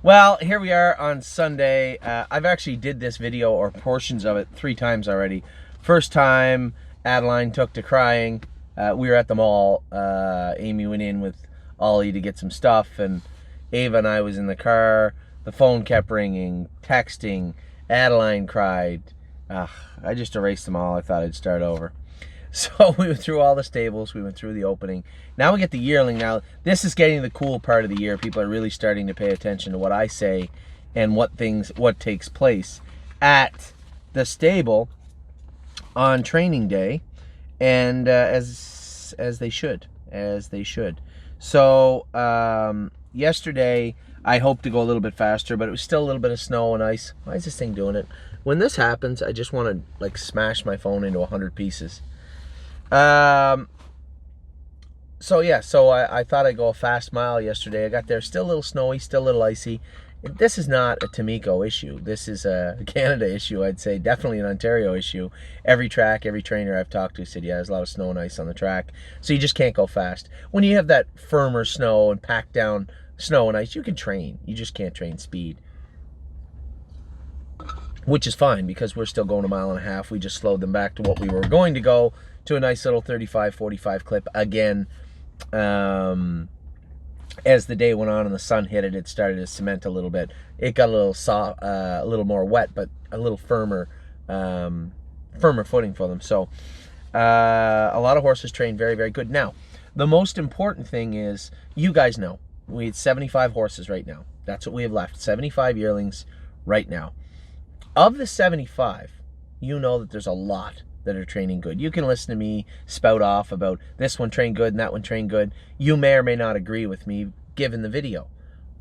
Well, here we are on Sunday. I've actually did this video or portions of it 3 times already. First time, Adeline took to crying. We were at the mall. Amy went in with Ollie to get some stuff, and Ava and I was in the car. The phone kept ringing, texting. Adeline cried. I just erased them all. I thought I'd start over. So we went through all the stables. We went through the opening. Now we get the yearling. Now this is getting the cool part of the year. People are really starting to pay attention to what I say and what takes place at the stable on training day, and as they should. So yesterday I hoped to go a little bit faster, but it was still a little bit of snow and ice. Why is this thing doing it? When this happens, I just want to like smash my phone into 100 pieces. So I thought I'd go a fast mile yesterday. I got there still a little snowy, still a little icy. This is not a Tamiko issue. This is a Canada issue, I'd say. Definitely an Ontario issue. Every track, every trainer I've talked to said, yeah, there's a lot of snow and ice on the track. So you just can't go fast. When you have that firmer snow and packed down snow and ice, you can train. You just can't train speed. Which is fine because we're still going a mile and a half. We just slowed them back to what we were going to go, to a nice little 35-45 clip. Again, as the day went on and the sun hit it, it started to cement a little bit. It got a little soft, a little more wet, but a little firmer footing for them. So a lot of horses trained very, very good. Now, the most important thing is, you guys know, we had 75 horses right now. That's what we have left, 75 yearlings right now. Of the 75, you know that there's a lot that are training good. You can listen to me spout off about this one trained good and that one trained good. You may or may not agree with me given the video,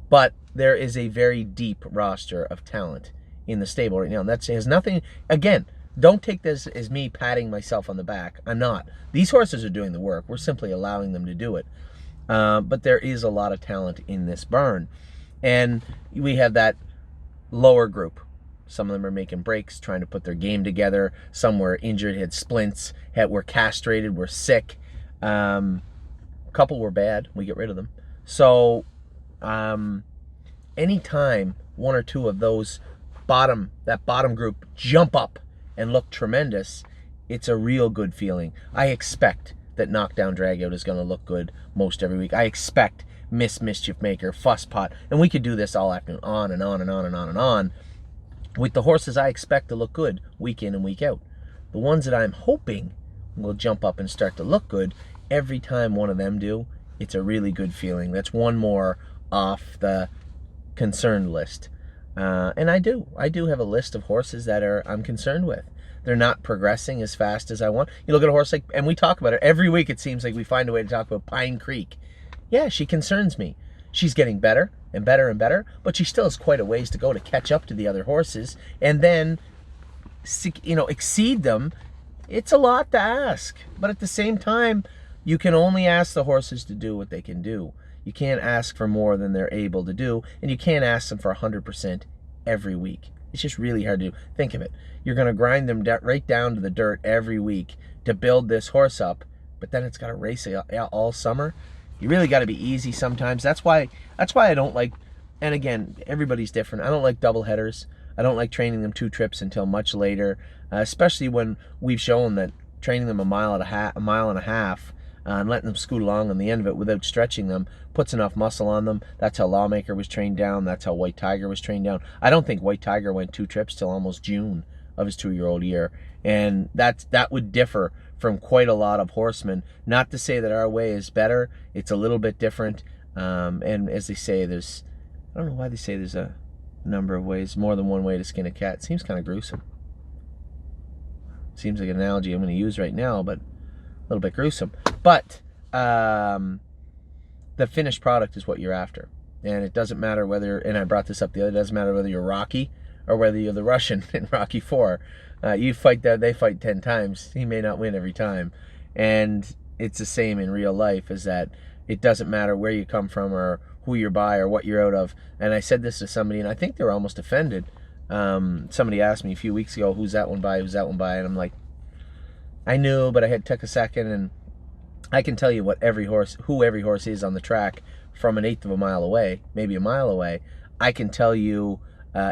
but there is a very deep roster of talent in the stable right now. And that has nothing, again, don't take this as me patting myself on the back. I'm not. These horses are doing the work. We're simply allowing them to do it. But there is a lot of talent in this barn. And we have that lower group. Some of them are making breaks, trying to put their game together. Some were injured, had splints, were castrated, were sick. A couple were bad. We get rid of them. So anytime one or two of those bottom group jump up and look tremendous, it's a real good feeling. I expect that Knockdown Dragout is going to look good most every week. I expect Miss Mischief Maker, Fuss Pot, and we could do this all afternoon, on and on and on and on and on. With the horses I expect to look good week in and week out. The ones that I'm hoping will jump up and start to look good, every time one of them do, it's a really good feeling. That's one more off the concerned list. And I do have a list of horses that I'm concerned with. They're not progressing as fast as I want. You look at a horse like, and we talk about it every week, it seems like we find a way to talk about Pine Creek. Yeah, she concerns me. She's getting better and better and better, but she still has quite a ways to go to catch up to the other horses and then, exceed them. It's a lot to ask, but at the same time, you can only ask the horses to do what they can do. You can't ask for more than they're able to do, and you can't ask them for 100% every week. It's just really hard to do. Think of it. You're going to grind them right down to the dirt every week to build this horse up, but then it's got to race all summer. You really got to be easy sometimes. That's why I don't like, and again, everybody's different. I don't like double headers. I don't like training them 2 trips until much later, especially when we've shown that training them a mile and a half, and letting them scoot along on the end of it without stretching them puts enough muscle on them. That's how Lawmaker was trained down. That's how White Tiger was trained down. I don't think White Tiger went 2 trips till almost June of his 2-year-old year, and that would differ from quite a lot of horsemen. Not to say that our way is better. It's a little bit different. And as they say, I don't know why they say there's a number of ways, more than one way to skin a cat. It seems kind of gruesome. Seems like an analogy I'm going to use right now, but a little bit gruesome. But the finished product is what you're after. And it doesn't matter whether, and I brought this up the other day, it doesn't matter whether you're Rocky or whether you're the Russian in Rocky 4. You fight that, they fight 10 times. He may not win every time. And it's the same in real life, is that it doesn't matter where you come from or who you're by or what you're out of. And I said this to somebody, and I think they were almost offended. Somebody asked me a few weeks ago, who's that one by, who's that one by? And I'm like, I knew, but I took a second, and I can tell you who every horse is on the track from 1/8 of a mile away, maybe a mile away. I can tell you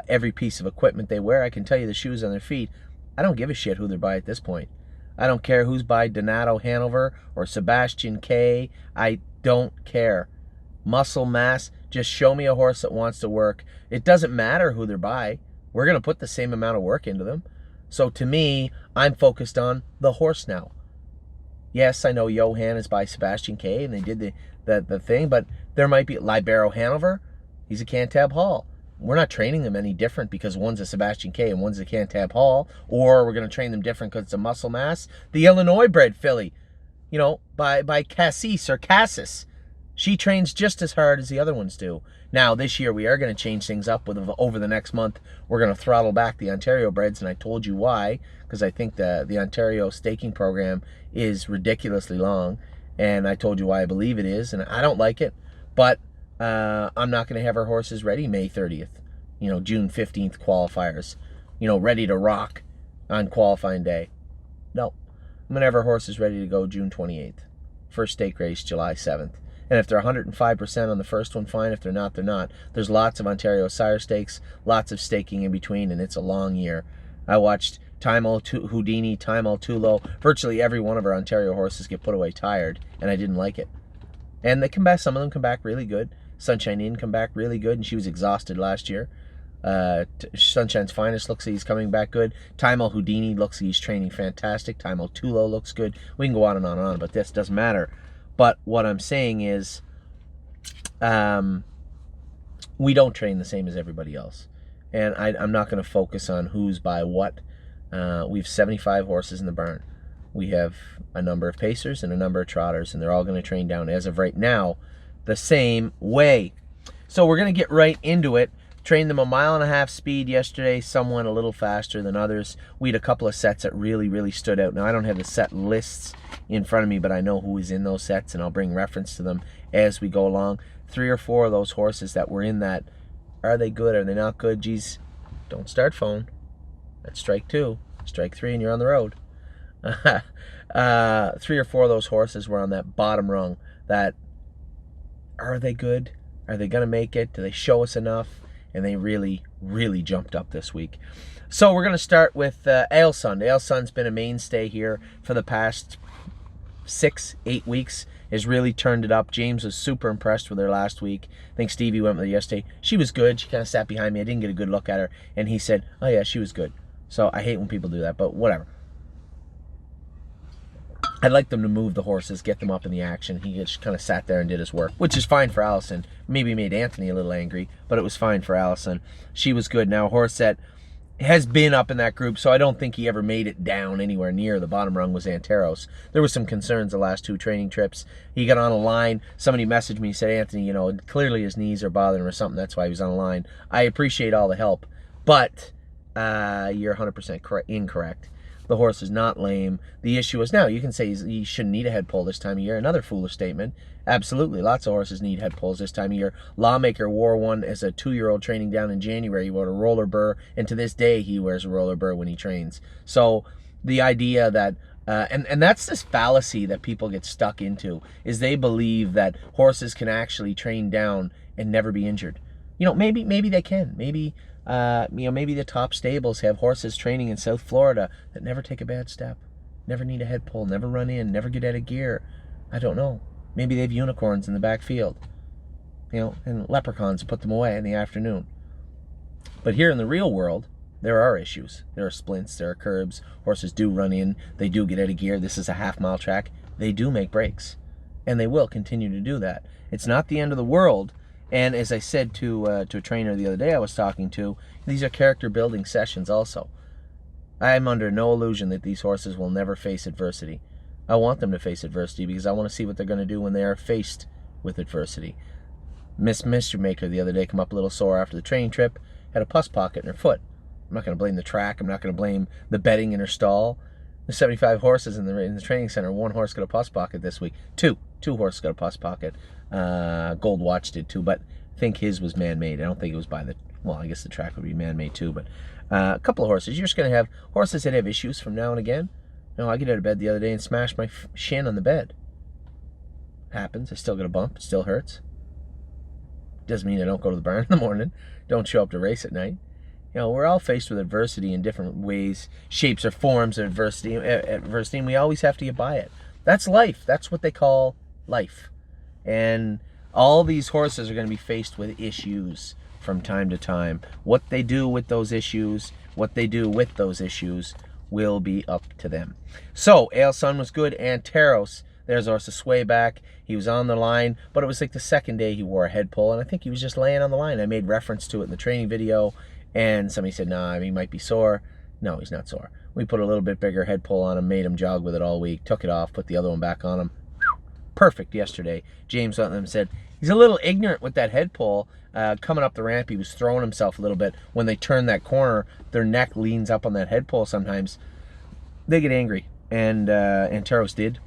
every piece of equipment they wear. I can tell you the shoes on their feet. I don't give a shit who they're by at this point. I don't care who's by Donato Hanover or Sebastian K. I don't care. Muscle mass, just show me a horse that wants to work. It doesn't matter who they're by. We're going to put the same amount of work into them. So to me, I'm focused on the horse now. Yes, I know Johan is by Sebastian K, and they did the thing, but there might be Libero Hanover. He's a Cantab Hall. We're not training them any different because one's a Sebastian K and one's a Cantab Hall, or we're going to train them different because it's a muscle mass. The Illinois bred filly, by Cassis or Cassis, she trains just as hard as the other ones do. Now, this year, we are going to change things up over the next month. We're going to throttle back the Ontario breds, and I told you why, because I think the Ontario staking program is ridiculously long, and I told you why I believe it is, and I don't like it, but I'm not going to have our horses ready May 30th, June 15th qualifiers, ready to rock on qualifying day. No, I'm going to have our horses ready to go June 28th. First stake race, July 7th. And if they're 105% on the first one, fine. If they're not, they're not. There's lots of Ontario sire stakes, lots of staking in between, and it's a long year. I watched Time Houdini, Time Tulo. Virtually every one of our Ontario horses get put away tired, and I didn't like it. And they come back. Some of them come back really good. Sunshine Inn come back really good, and she was exhausted last year. Sunshine's Finest looks like he's coming back good. Time Houdini looks like he's training fantastic. Time Tulo looks good. We can go on and on and on, but this doesn't matter. But what I'm saying is, we don't train the same as everybody else. And I'm not going to focus on who's by what. We have 75 horses in the barn. We have a number of pacers and a number of trotters, and they're all going to train down, as of right now, the same way. So we're going to get right into it. Trained them 1.5 mile speed yesterday. Some went a little faster than others. We had a couple of sets that really, really stood out. Now, I don't have the set lists in front of me, but I know who is in those sets, and I'll bring reference to them as we go along. 3 or 4 of those horses that were in that, are they good? Are they not good? Geez, don't start phone. That's strike 2. Strike 3, and you're on the road. 3 or 4 of those horses were on that bottom rung. That, are they good? Are they going to make it? Do they show us enough? And they really, really jumped up this week. So we're going to start with Ailsund. Ailsund's been a mainstay here for the past 6-8 weeks. Has really turned it up. James was super impressed with her last week. I think Stevie went with her yesterday. She was good. She kind of sat behind me. I didn't get a good look at her. And he said, oh yeah, she was good. So I hate when people do that, but whatever. I'd like them to move the horses, get them up in the action. He just kind of sat there and did his work, which is fine for Allison. Maybe made Anthony a little angry, but it was fine for Allison. She was good. Now, a horse that has been up in that group, so I don't think he ever made it down anywhere near the bottom rung, was Anteros. There was some concerns the last 2 training trips. He got on a line. Somebody messaged me, said, Anthony, clearly his knees are bothering him or something. That's why he was on a line. I appreciate all the help, but you're 100% incorrect. The horse is not lame. The issue is, now you can say he shouldn't need a head pull this time of year. Another foolish statement. Absolutely, lots of horses need head pulls this time of year. Lawmaker wore one as a 2-year-old training down in January. He wore a roller burr, and to this day he wears a roller burr when he trains. So the idea that and that's this fallacy that people get stuck into, is they believe that horses can actually train down and never be injured. Maybe they can. Maybe maybe the top stables have horses training in South Florida that never take a bad step, never need a head pull, never run in, never get out of gear. I don't know. Maybe they have unicorns in the backfield, and leprechauns put them away in the afternoon. But here in the real world, there are issues. There are splints, there are curbs. Horses do run in. They do get out of gear. This is a half-mile track. They do make breaks, and they will continue to do that. It's not the end of the world. And as I said to a trainer the other day I was talking to, these are character building sessions also. I am under no illusion that these horses will never face adversity. I want them to face adversity because I want to see what they're going to do when they are faced with adversity. Miss Mystery Maker the other day came up a little sore after the training trip, had a pus pocket in her foot. I'm not going to blame the track. I'm not going to blame the bedding in her stall. There's 75 horses in the training center. 1 horse got a pus pocket this week. Two horses got a pus pocket. Gold Watch did too, but I think his was man-made. I don't think it was by the, well, I guess the track would be man-made too, but a couple of horses. You're just going to have horses that have issues from now and again. I get out of bed the other day and smashed my shin on the bed. Happens. I still got a bump. It still hurts. Doesn't mean I don't go to the barn in the morning, don't show up to race at night. You know, we're all faced with adversity in different ways, shapes or forms of adversity, and we always have to get by it. That's life. That's what they call life. And all these horses are going to be faced with issues from time to time. What they do with those issues, will be up to them. So, Ale Sun was good, and Taros, there's our sway back. He was on the line, but it was like the second day he wore a head pull, and I think he was just laying on the line. I made reference to it in the training video, and somebody said, nah, he might be sore. No, he's not sore. We put a little bit bigger head pull on him, made him jog with it all week, took it off, put the other one back on him. Perfect yesterday. James Sutton said, he's a little ignorant with that head pull. Coming up the ramp, he was throwing himself a little bit. When they turn that corner, their neck leans up on that head pull sometimes. They get angry, and Taros did.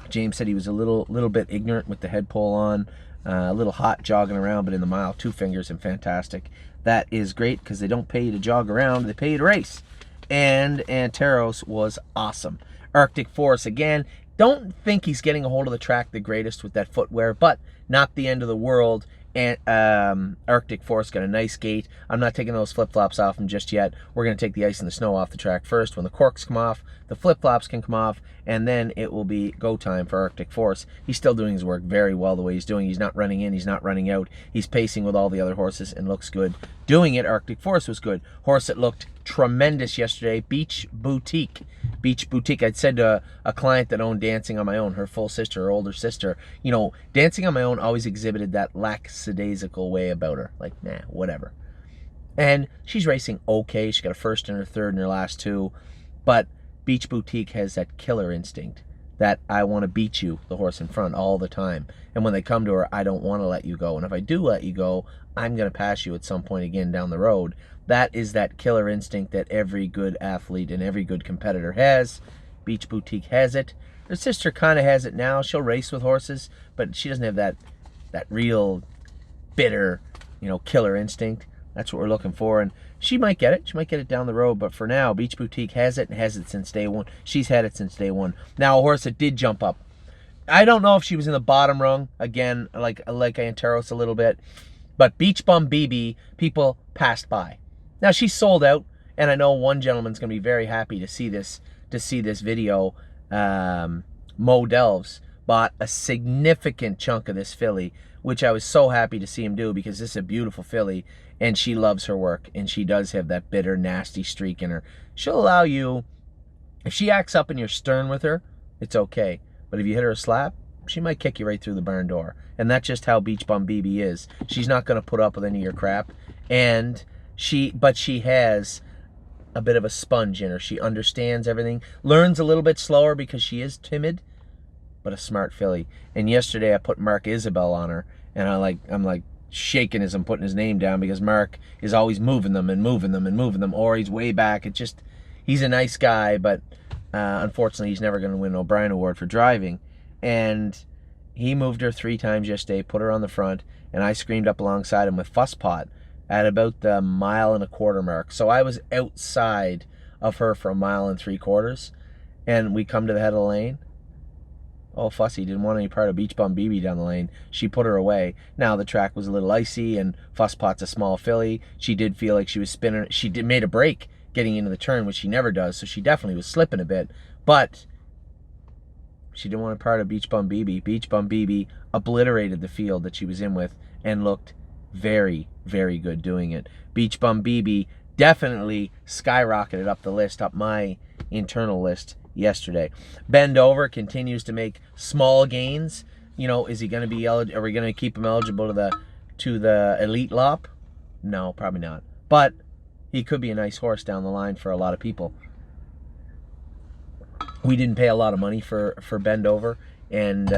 James said he was a little bit ignorant with the head pull on, a little hot jogging around, but in the mile, 2 fingers and fantastic. That is great because they don't pay you to jog around, they pay you to race. And Taros was awesome. Arctic Force again. Don't think he's getting a hold of the track the greatest with that footwear, but not the end of the world. And Arctic Force got a nice gait. I'm not taking those flip-flops off him just yet. We're going to take the ice and the snow off the track first. When the corks come off, the flip-flops can come off, and then it will be go time for Arctic Force. He's still doing his work very well the way he's doing. He's not running in, he's not running out. He's pacing with all the other horses and looks good. Doing it, Arctic Force was good. Horse that looked tremendous yesterday, Beach Boutique. Beach Boutique. I'd said to a client that owned Dancing on My Own, her full sister, her older sister, you know, Dancing on My Own always exhibited that lackadaisical way about her. Like, nah, whatever. And she's racing okay. She got a first and her third in her last 2. But Beach Boutique has that killer instinct that I want to beat you, the horse in front, all the time. And when they come to her, I don't want to let you go. And if I do let you go, I'm going to pass you at some point again down the road. That is that killer instinct that every good athlete and every good competitor has. Beach Boutique has it. Her sister kind of has it now. She'll race with horses, but she doesn't have that real bitter, you know, killer instinct. That's what we're looking for, and she might get it. She might get it down the road, but for now, Beach Boutique has it and has it since day one. She's had it since day one. Now, a horse that did jump up. I don't know if she was in the bottom rung, again, like Antaros a little bit, but Beach Bum BB, people passed by. Now, she's sold out, and I know one gentleman's going to be very happy to see this video. Mo Delves bought a significant chunk of this filly, which I was so happy to see him do because this is a beautiful filly, and she loves her work, and she does have that bitter, nasty streak in her. She'll allow you, if she acts up and you're stern with her, it's okay. But if you hit her a slap, she might kick you right through the barn door. And that's just how Beach Bum BB is. She's not going to put up with any of your crap. But she has a bit of a sponge in her. She understands everything. Learns a little bit slower because she is timid, but a smart filly. And yesterday I put Mark Isabel on her, and I'm like shaking as I'm putting his name down because Mark is always moving them, or he's way back. He's a nice guy, but unfortunately he's never going to win an O'Brien Award for driving. And he moved her 3 times yesterday, put her on the front, and I screamed up alongside him with Fuss Pot at about the 1.25 mile mark. So I was outside of her for 1.75 miles, and we come to the head of the lane. Oh, Fussy didn't want any part of Beach Bum BB down the lane. She put her away. Now the track was a little icy, and Fuss Pot's a small filly. She did feel like she was spinning. She made a break getting into the turn, which she never does, so she definitely was slipping a bit. But she didn't want a part of Beach Bum BB. Beach Bum BB obliterated the field that she was in with and looked very, very good doing it. Beach Bum BB definitely skyrocketed up the list, up my internal list yesterday. Bend Over continues to make small gains. You know, is he going to be eligible? Are we going to keep him eligible to the elite lop? No, probably not. But he could be a nice horse down the line for a lot of people. We didn't pay a lot of money for Bend Over, and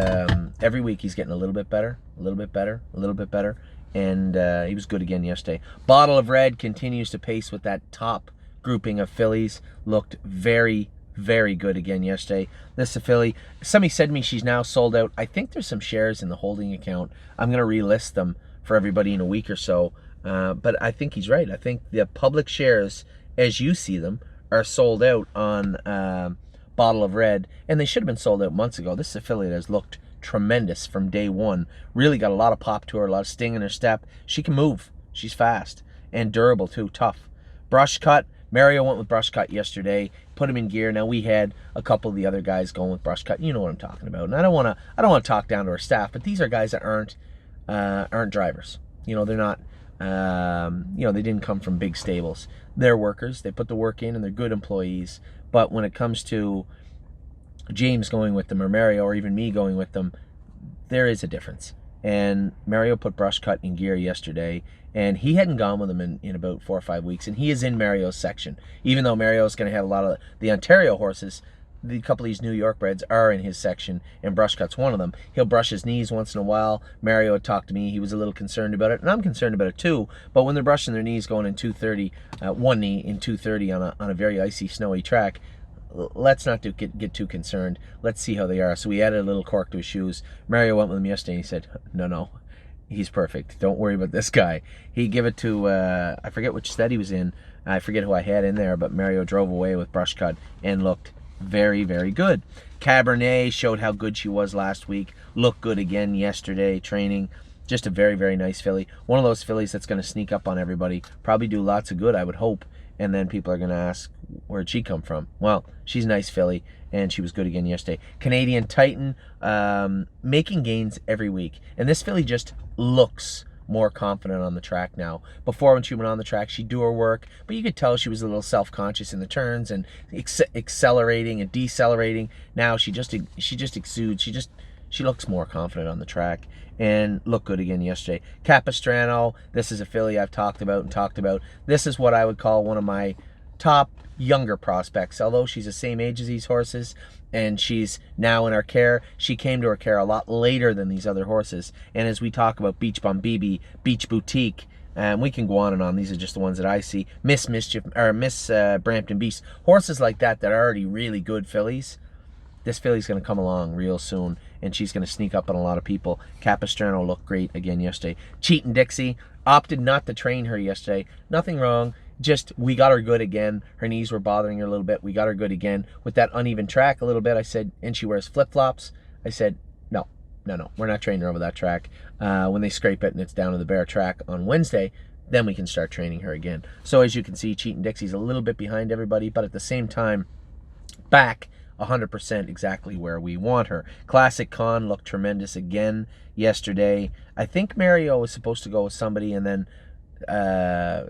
every week he's getting a little bit better, a little bit better, a little bit better, and he was good again yesterday. Bottle of Red continues to pace with that top grouping of fillies. Looked very, very good again yesterday. This is a filly. Somebody said to me she's now sold out. I think there's some shares in the holding account. I'm going to relist them for everybody in a week or so, but I think he's right. I think the public shares, as you see them, are sold out on Bottle of Red, and they should have been sold out months ago. This is a filly that has looked tremendous from day one. Really got a lot of pop to her, a lot of sting in her step. She can move. She's fast and durable too, tough. Brush cut. Mario went with brush cut yesterday, put him in gear. Now we had a couple of the other guys going with brush cut. You know what I'm talking about. And I don't want to talk down to our staff, but these are guys that aren't drivers. You know, they're not. You know, they didn't come from big stables. They're workers. They put the work in, and they're good employees. But when it comes to James going with them, or Mario, or even me going with them, there is a difference. And Mario put brush cut in gear yesterday, and he hadn't gone with him in about 4 or 5 weeks, and he is in Mario's section. Even though Mario's going to have a lot of the Ontario horses, the couple of these New York breds are in his section, and brush cut's one of them. He'll brush his knees once in a while. Mario had talked to me. He was a little concerned about it, and I'm concerned about it too. But when they're brushing their knees going in 230, one knee in 230 on a very icy, snowy track, let's not get too concerned. Let's see how they are. So we added a little cork to his shoes. Mario went with him yesterday, and he said, no, he's perfect. Don't worry about this guy. He gave it to, I forget which stud he was in. I forget who I had in there, but Mario drove away with brush cut and looked very, very good. Cabernet showed how good she was last week. Looked good again yesterday, training. Just a very, very nice filly. One of those fillies that's going to sneak up on everybody. Probably do lots of good, I would hope. And then people are going to ask, where'd she come from? Well, she's a nice filly, and she was good again yesterday. Canadian Titan, making gains every week. And this filly just looks more confident on the track now. Before, when she went on the track, she'd do her work, but you could tell she was a little self-conscious in the turns and accelerating and decelerating. Now she just exudes. She looks more confident on the track and looked good again yesterday. Capistrano, this is a filly I've talked about. This is what I would call one of my top younger prospects. Although she's the same age as these horses and she's now in our care, she came to our care a lot later than these other horses. And as we talk about Beach Bum BB, Beach Boutique, and we can go on and on. These are just the ones that I see. Miss Brampton Beast, horses like that are already really good fillies. This filly's going to come along real soon, and she's going to sneak up on a lot of people. Capistrano looked great again yesterday. Cheatin' Dixie opted not to train her yesterday. Nothing wrong. Just, we got her good again. Her knees were bothering her a little bit. We got her good again. With that uneven track a little bit, I said, and she wears flip-flops. I said, no. We're not training her over that track. When they scrape it and it's down to the bare track on Wednesday, then we can start training her again. So as you can see, Cheatin' Dixie's a little bit behind everybody, but at the same time, back 100% exactly where we want her. Classic Con looked tremendous again yesterday. I think Mario was supposed to go with somebody, and then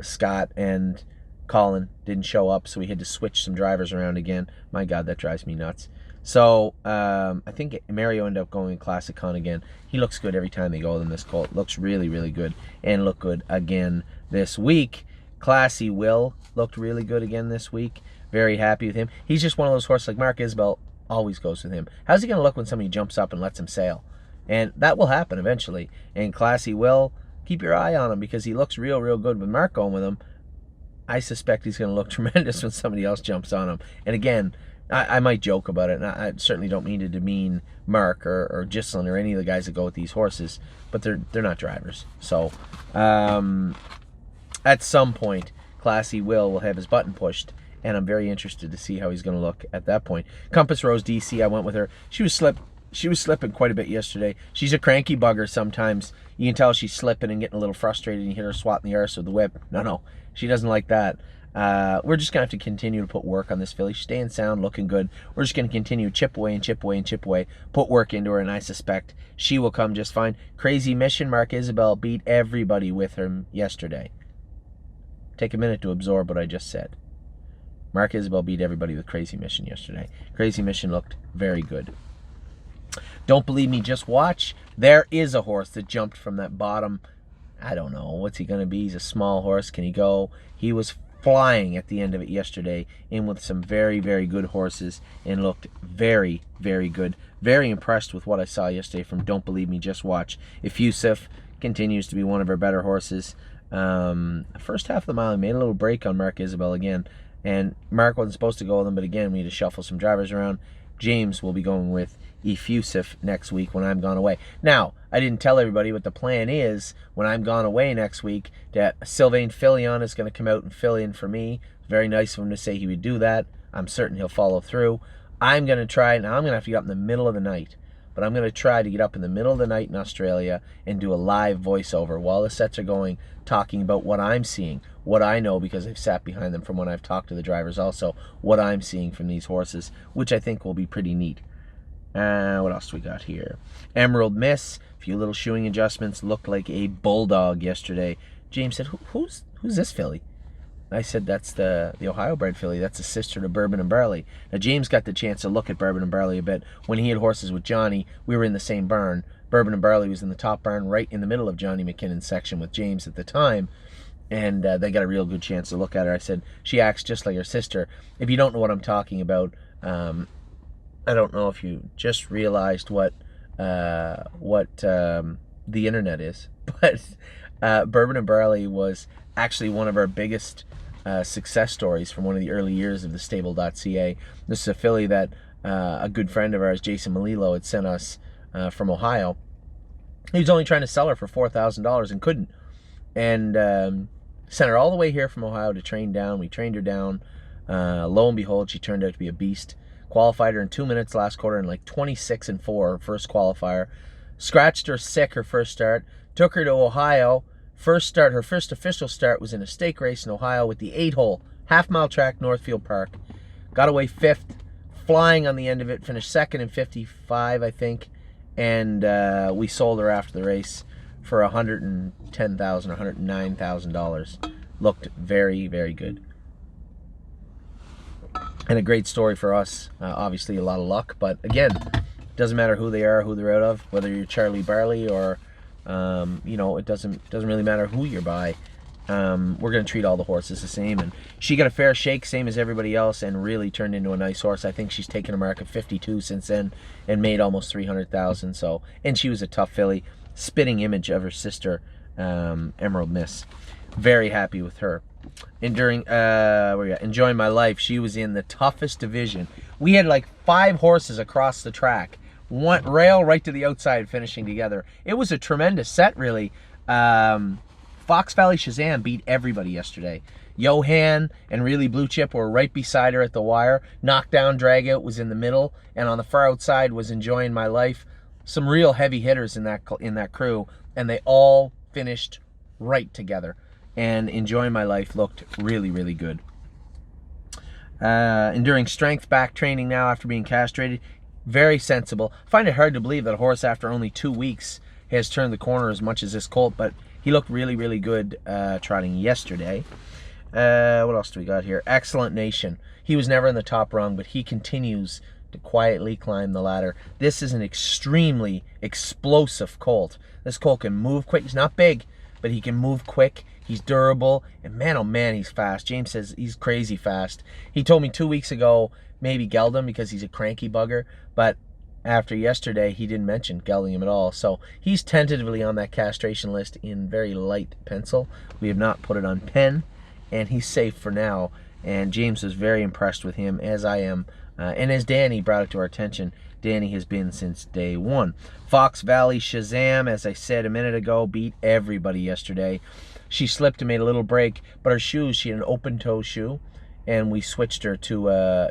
Scott and Colin didn't show up, so we had to switch some drivers around again. My God, that drives me nuts. So I think Mario ended up going with Classic Con again. He looks good every time they go in this colt. Looks really, really good, and looked good again this week. Classy Will looked really good again this week. Very happy with him. He's just one of those horses, like Mark Isbell always goes with him. How's he going to look when somebody jumps up and lets him sail? And that will happen eventually. And Classy Will, keep your eye on him because he looks real, real good with Mark going with him. I suspect he's going to look tremendous when somebody else jumps on him. And again, I might joke about it, and I certainly don't mean to demean Mark or Gislin or any of the guys that go with these horses, but they're not drivers. So at some point, Classy Will have his button pushed, and I'm very interested to see how he's going to look at that point. Compass Rose DC, I went with her. She was slipping quite a bit yesterday. She's a cranky bugger sometimes. You can tell she's slipping and getting a little frustrated, and you hit her swat in the arse with the whip. No, she doesn't like that. We're just going to have to continue to put work on this filly. She's staying sound, looking good. We're just going to continue chip away, put work into her, and I suspect she will come just fine. Crazy Mission, Mark Isbell beat everybody with her yesterday. Take a minute to absorb what I just said. Mark Isbell beat everybody with Crazy Mission yesterday. Crazy Mission looked very good. Don't believe me, just watch. There is a horse that jumped from that bottom. I don't know. What's he going to be? He's a small horse. Can he go? He was flying at the end of it yesterday, in with some very, very good horses, and looked very, very good. Very impressed with what I saw yesterday from Don't Believe Me, Just Watch. Effusive continues to be one of our better horses. First half of the mile, he made a little break on Mark Isbell again. And Mark wasn't supposed to go with him, but again, we need to shuffle some drivers around. James will be going with Effusive next week when I'm gone away. Now, I didn't tell everybody what the plan is when I'm gone away next week, that Sylvain Filion is going to come out and fill in for me. Very nice of him to say he would do that. I'm certain he'll follow through. I'm going to try, now I'm going to have to get up in the middle of the night. but I'm going to try to get up in the middle of the night in Australia and do a live voiceover while the sets are going, talking about what I'm seeing, what I know because I've sat behind them from when I've talked to the drivers also, what I'm seeing from these horses, which I think will be pretty neat. What else do we got here? Emerald Miss, a few little shoeing adjustments, looked like a bulldog yesterday. James said, who's this filly? I said, that's the Ohio bred filly. That's a sister to Bourbon and Barley. Now, James got the chance to look at Bourbon and Barley a bit. When he had horses with Johnny, we were in the same barn. Bourbon and Barley was in the top barn right in the middle of Johnny McKinnon's section with James at the time. And they got a real good chance to look at her. I said, she acts just like her sister. If you don't know what I'm talking about, I don't know if you just realized what the internet is. But Bourbon and Barley was actually one of our biggest success stories from one of the early years of TheStable.ca. This is a filly that a good friend of ours, Jason Melillo, had sent us from Ohio. He was only trying to sell her for $4,000 and couldn't. And sent her all the way here from Ohio to train down. We trained her down. Lo and behold, she turned out to be a beast. Qualified her in 2 minutes last quarter in like 26-4, her first qualifier. Scratched her sick her first start. Took her to Ohio. First start, her first official start was in a stake race in Ohio with the 8-hole, half-mile track, Northfield Park. Got away 5th, flying on the end of it, finished 2nd in 55, I think. And we sold her after the race for $110,000, $109,000. Looked very, very good. And a great story for us. Obviously, a lot of luck. But again, doesn't matter who they are, who they're out of, whether you're Charlie Barley or... it doesn't really matter who you're by. We're going to treat all the horses the same. And she got a fair shake, same as everybody else, and really turned into a nice horse. I think she's taken a mark of 52 since then and made almost $300,000. So, and she was a tough filly, spitting image of her sister, Emerald Miss. Very happy with her. Enjoying My Life. She was in the toughest division. We had like 5 horses across the track. One rail right to the outside, finishing together. It was a tremendous set, really. Fox Valley Shazam beat everybody yesterday. Johan and Really Blue Chip were right beside her at the wire. Knockdown Dragout was in the middle, and on the far outside was Enjoying My Life. Some real heavy hitters in that crew, and they all finished right together. And Enjoying My Life looked really, really good. Enduring Strength, back training now after being castrated. Very sensible. Find it hard to believe that a horse after only 2 weeks has turned the corner as much as this colt, but he looked really, really good trotting yesterday. What else do we got here? Excellent Nation. He was never in the top rung, but he continues to quietly climb the ladder. This is an extremely explosive colt. This colt can move quick. He's not big, but he can move quick. He's durable, and man, oh man, he's fast. James says he's crazy fast. He told me 2 weeks ago maybe geld him because he's a cranky bugger, but after yesterday, he didn't mention gelding him at all. So he's tentatively on that castration list in very light pencil. We have not put it on pen, and he's safe for now. And James was very impressed with him, as I am. And as Danny brought it to our attention, Danny has been since day one. Fox Valley Shazam, as I said a minute ago, beat everybody yesterday. She slipped and made a little break, but her shoes, she had an open toe shoe, and we switched her to a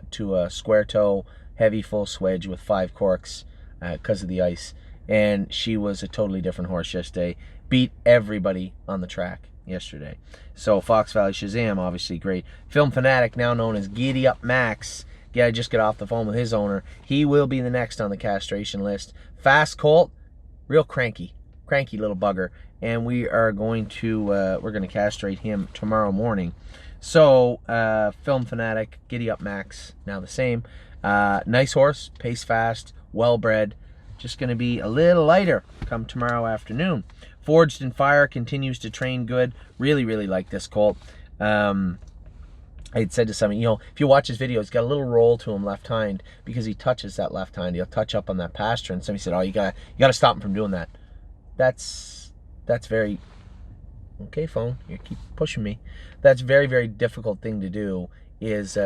square toe, heavy full swedge with 5 corks because of the ice. And she was a totally different horse yesterday. Beat everybody on the track yesterday. So Fox Valley Shazam, obviously great. Film Fanatic, now known as Giddy Up Max. Yeah, I just got off the phone with his owner. He will be the next on the castration list. Fast colt, real cranky little bugger. And we are going to we're going to castrate him tomorrow morning. So Film Fanatic, Giddy Up Max, now the same. Nice horse, pace fast, well bred. Just going to be a little lighter come tomorrow afternoon. Forged in Fire continues to train good. Really, really like this colt. I had said to somebody, if you watch his video, he's got a little roll to him left hind because he touches that left hind. He'll touch up on that pasture. And somebody said, "Oh, you gotta stop him from doing that." That's very okay. Phone, you keep pushing me. That's very, very difficult thing to do. Is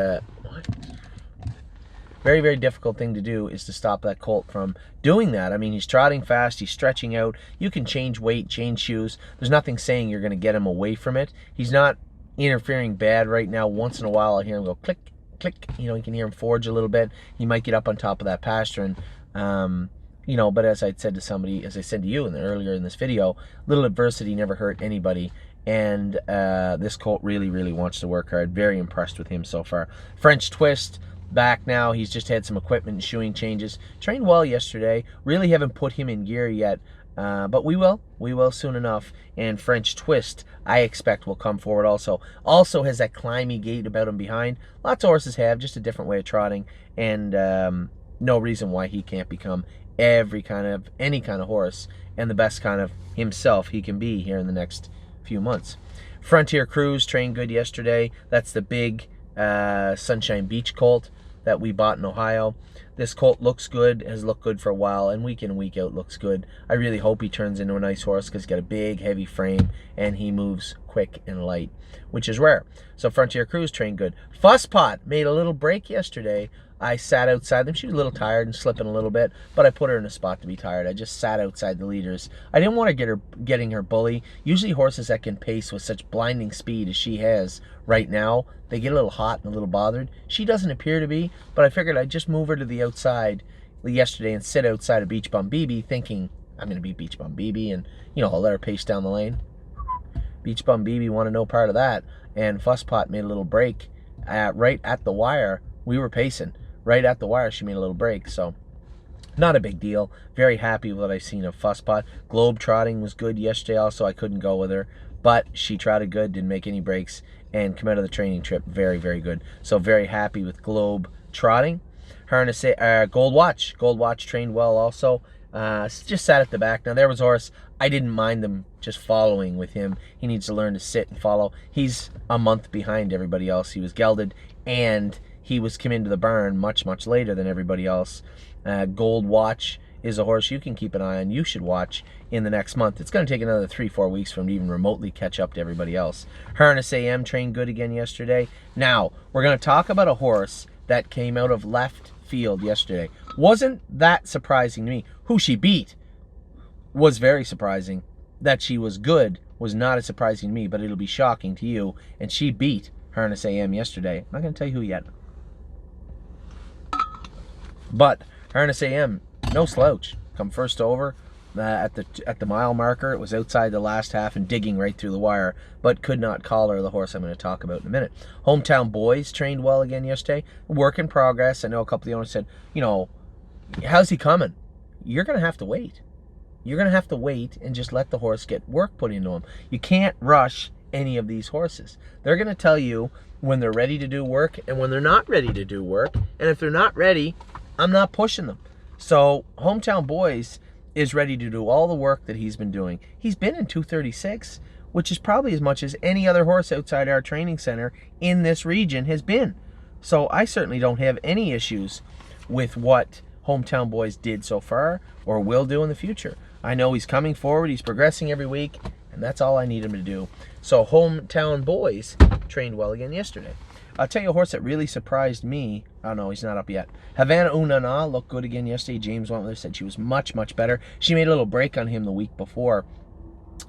very, very difficult thing to do is to stop that colt from doing that. I mean, he's trotting fast, he's stretching out. You can change weight, change shoes. There's nothing saying you're going to get him away from it. He's not interfering bad right now. Once in a while, I'll hear him go click, click. You can hear him forge a little bit. He might get up on top of that pasture and you know, but as I said to somebody, as I said to you earlier in this video, little adversity never hurt anybody. And this colt really, really wants to work hard. Very impressed with him so far. French Twist, back now. He's just had some equipment and shoeing changes. Trained well yesterday. Really haven't put him in gear yet. But we will soon enough. And French Twist, I expect, will come forward also. Also has that climby gait about him behind. Lots of horses have, just a different way of trotting. And no reason why he can't become any kind of horse, and the best kind of himself he can be here in the next few months. Frontier Cruise trained good yesterday. That's the big Sunshine Beach colt that we bought in Ohio. This colt looks good, has looked good for a while, and week in and week out looks good. I really hope he turns into a nice horse because he's got a big, heavy frame, and he moves quick and light, which is rare. So Frontier Cruise trained good. Fusspot made a little break yesterday. I sat outside them. She was a little tired and slipping a little bit, but I put her in a spot to be tired. I just sat outside the leaders. I didn't want to getting her bully. Usually horses that can pace with such blinding speed as she has right now, they get a little hot and a little bothered. She doesn't appear to be, but I figured I'd just move her to the outside yesterday and sit outside of Beach Bum BB thinking I'm going to be Beach Bum BB, and, you know, I'll let her pace down the lane. Beach Bum BB wanted no part of that, and Fusspot made a little break right at the wire. We were pacing. Right at the wire, she made a little break, so not a big deal. Very happy with what I've seen of Fusspot. Globe trotting was good yesterday also. I couldn't go with her, but she trotted good, didn't make any breaks, and come out of the training trip very, very good. So very happy with Globe trotting. Gold Watch. Gold Watch trained well also. Just sat at the back. Now there was a horse, I didn't mind them just following with him. He needs to learn to sit and follow. He's a month behind everybody else. He was gelded, and he was come into the barn much, much later than everybody else. Gold Watch is a horse you can keep an eye on. You should watch in the next month. It's going to take another 3-4 weeks for him to even remotely catch up to everybody else. Harness AM trained good again yesterday. Now, we're going to talk about a horse that came out of left field yesterday. Wasn't that surprising to me. Who she beat was very surprising. That she was good was not as surprising to me, but it'll be shocking to you. And she beat Harness AM yesterday. I'm not going to tell you who yet. But Harness AM, no slouch. Come first over at the mile marker. It was outside the last half and digging right through the wire, but could not collar the horse I'm going to talk about in a minute. Hometown Boys trained well again yesterday. Work in progress. I know a couple of the owners said, you know, how's he coming? You're going to have to wait. You're going to have to wait and just let the horse get work put into him. You can't rush any of these horses. They're going to tell you when they're ready to do work and when they're not ready to do work. And if they're not ready, I'm not pushing them. So Hometown Boys is ready to do all the work that he's been doing. He's been in 236, which is probably as much as any other horse outside our training center in this region has been. So I certainly don't have any issues with what Hometown Boys did so far or will do in the future. I know he's coming forward, he's progressing every week, and that's all I need him to do. So Hometown Boys trained well again yesterday. I'll tell you a horse that really surprised me. Oh, no, he's not up yet. Havana Unana looked good again yesterday. James Wentler said she was much, much better. She made a little break on him the week before.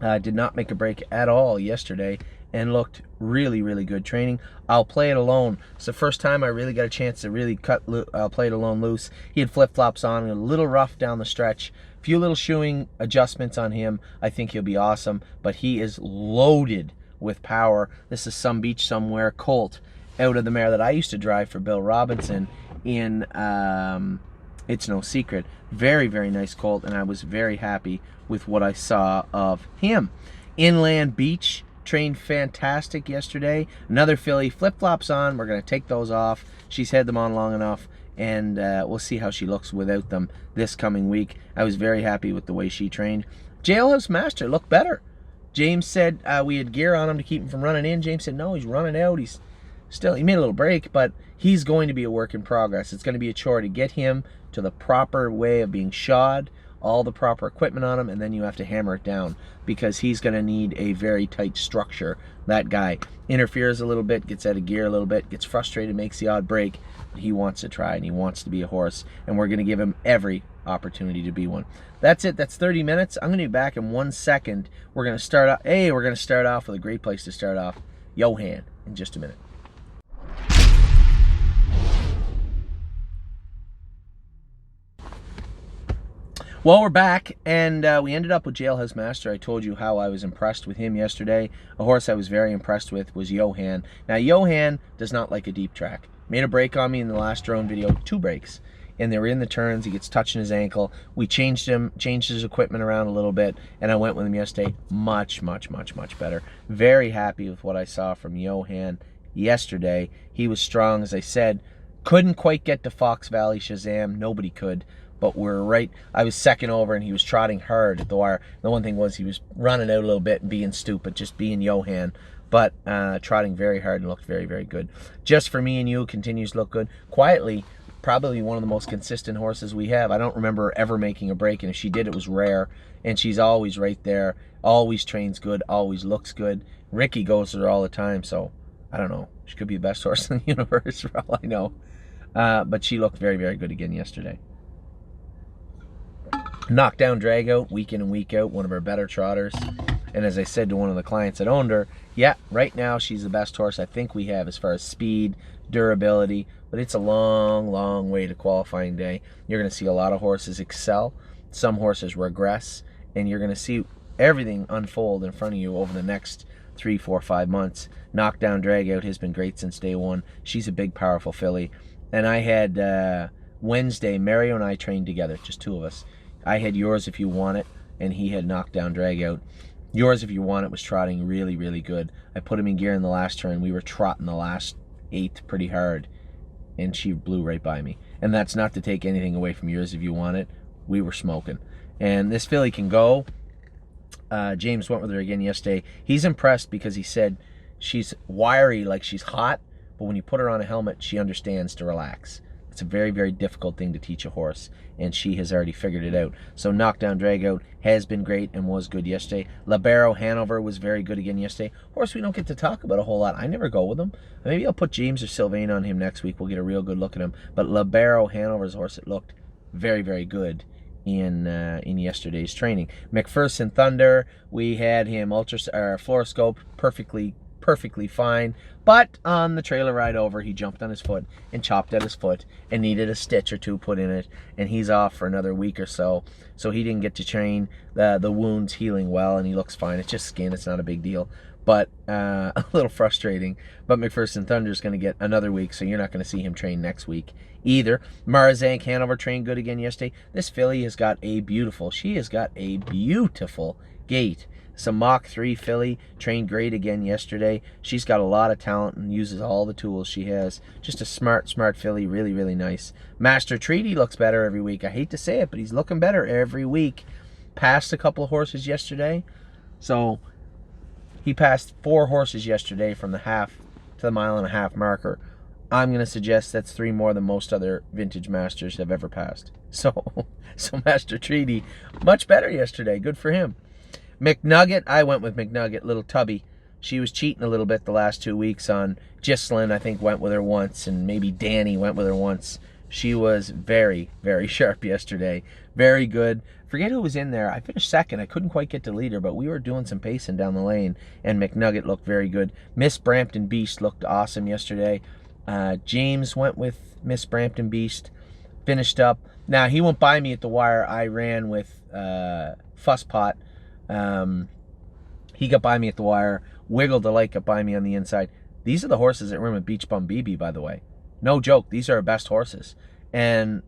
Did not make a break at all yesterday and looked really, really good training. I'll play it alone. It's the first time I really got a chance to really play it alone loose. He had flip-flops on, a little rough down the stretch. A few little shoeing adjustments on him. I think he'll be awesome, but he is loaded with power. This is Some Beach Somewhere colt out of the mare that I used to drive for Bill Robinson in It's No Secret. Very, very nice colt, and I was very happy with what I saw of him. Inland Beach trained fantastic yesterday. Another filly, flip-flops on. We're going to take those off. She's had them on long enough, and we'll see how she looks without them this coming week. I was very happy with the way she trained. Jailhouse Master looked better. James said we had gear on him to keep him from running in. James said, no, he's running out. He made a little break, but he's going to be a work in progress. It's going to be a chore to get him to the proper way of being shod, all the proper equipment on him, and then you have to hammer it down because he's going to need a very tight structure. That guy interferes a little bit, gets out of gear a little bit, gets frustrated, makes the odd break, but he wants to try and he wants to be a horse, and we're going to give him every opportunity to be one. That's it. That's 30 minutes. I'm going to be back in 1 second. We're going to start off with a great place to start off, Johan, in just a minute. Well, we're back, and we ended up with Jailhouse Master. I told you how I was impressed with him yesterday. A horse I was very impressed with was Johan. Now, Johan does not like a deep track. Made a break on me in the last drone video, 2 breaks. And they were in the turns, he gets touching his ankle. We changed his equipment around a little bit, and I went with him yesterday. Much, much, much, much better. Very happy with what I saw from Johan yesterday. He was strong, as I said. Couldn't quite get to Fox Valley Shazam. Nobody could. But we're right. I was second over, and he was trotting hard at the wire. The one thing was he was running out a little bit and being stupid, just being Johan. But trotting very hard and looked very, very good. Just for Me and You continues to look good. Quietly, probably one of the most consistent horses we have. I don't remember her ever making a break, and if she did, it was rare. And she's always right there. Always trains good. Always looks good. Ricky goes to her all the time, so I don't know. She could be the best horse in the universe for all I know. But she looked very, very good again yesterday. Knockdown Dragout, week in and week out, one of our better trotters. And as I said to one of the clients that owned her, yeah, right now she's the best horse I think we have as far as speed, durability, but it's a long, long way to qualifying day. You're going to see a lot of horses excel, some horses regress, and you're going to see everything unfold in front of you over the next 3, 4, 5 months. Knockdown Dragout has been great since day one. She's a big, powerful filly. And I had Wednesday, Mario and I trained together, just 2 of us. I had Yours If You Want It, and he had Knockdown Dragout. Yours If You Want It was trotting really, really good. I put him in gear in the last turn. We were trotting the last 8th pretty hard, and she blew right by me. And that's not to take anything away from Yours If You Want It. We were smoking. And this filly can go. James went with her again yesterday. He's impressed because he said she's wiry like she's hot, but when you put her on a helmet, she understands to relax. It's a very, very difficult thing to teach a horse, and she has already figured it out. So Knockdown Dragout has been great and was good yesterday. Libero Hanover was very good again yesterday. Horse we don't get to talk about a whole lot. I never go with him. Maybe I'll put James or Sylvain on him next week. We'll get a real good look at him. But Libero Hanover's a horse that looked very, very good in yesterday's training. McPherson Thunder, we had him fluoroscope perfectly fine, but on the trailer ride over, he jumped on his foot and chopped at his foot and needed a stitch or 2 put in it, and he's off for another week or so, so he didn't get to train. The wound's healing well, and he looks fine. It's just skin. It's not a big deal, but a little frustrating. But McPherson Thunder's going to get another week, so you're not going to see him train next week either. Marazank Hanover trained good again yesterday. This filly has got a beautiful gait. Some Mach 3 filly, trained great again yesterday. She's got a lot of talent and uses all the tools she has. Just a smart filly, really, really nice. Master Treaty looks better every week. I hate to say it, but he's looking better every week. Passed a couple of horses yesterday. So he passed 4 horses yesterday from the half to the 1.5 mile marker. I'm going to suggest that's 3 more than most other vintage masters have ever passed. So Master Treaty, much better yesterday. Good for him. McNugget, I went with McNugget, little Tubby. She was cheating a little bit the last 2 weeks on Gislin, I think, went with her once, and maybe Danny went with her once. She was very, very sharp yesterday. Very good. Forget who was in there. I finished second. I couldn't quite get to leader, but we were doing some pacing down the lane, and McNugget looked very good. Miss Brampton Beast looked awesome yesterday. James went with Miss Brampton Beast, finished up. Now, he went by me at the wire. I ran with Fusspot. He got by me at the wire. Wiggle Delight got by me on the inside. These are the horses that ran with Beach Bum BB, by the way. No joke. These are our best horses. And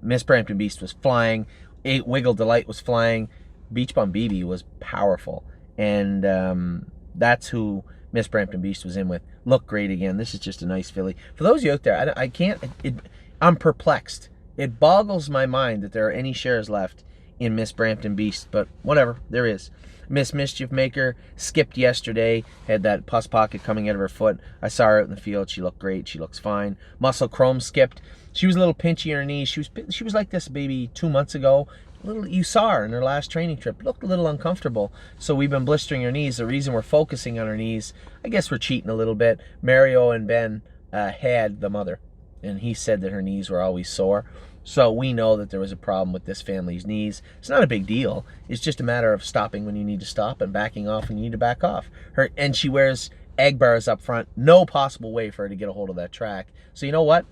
Miss Brampton Beast was flying. Wiggle Delight was flying. Beach Bum BB was powerful. And that's who Miss Brampton Beast was in with. Looked great again. This is just a nice filly. For those of you out there, I'm perplexed. It boggles my mind that there are any shares left in Miss Brampton Beast, but whatever, there is. Miss Mischief Maker skipped yesterday, had that pus pocket coming out of her foot. I saw her out in the field. She looked great. She looks fine. Muscle Chrome skipped. She was a little pinchy in her knees. She was like this maybe 2 months ago. You saw her in her last training trip. Looked a little uncomfortable, so we've been blistering her knees. The reason we're focusing on her knees, I guess we're cheating a little bit. Mario and Ben had the mother, and he said that her knees were always sore. So we know that there was a problem with this family's knees. It's not a big deal. It's just a matter of stopping when you need to stop and backing off when you need to back off. And she wears egg bars up front. No possible way for her to get a hold of that track. So you know what?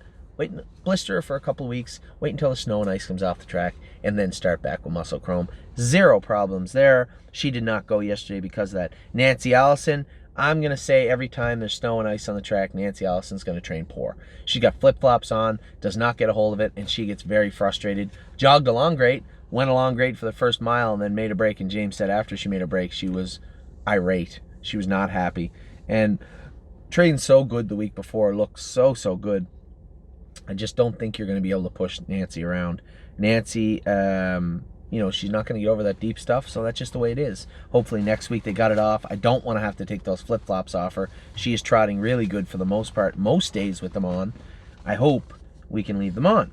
blister her for a couple of weeks, wait until the snow and ice comes off the track, and then start back with muscle chrome. Zero problems there. She did not go yesterday because of that. Nancy Allison, I'm going to say every time there's snow and ice on the track, Nancy Allison's going to train poor. She's got flip-flops on, does not get a hold of it, and she gets very frustrated. Jogged along great, went along great for the first mile, and then made a break, and James said after she made a break, she was irate. She was not happy. And trained so good the week before, looked so good. I just don't think you're going to be able to push Nancy around. Nancy, she's not going to get over that deep stuff, so that's just the way it is. Hopefully next week they got it off. I don't want to have to take those flip-flops off her. She is trotting really good for the most part, most days with them on. I hope we can leave them on.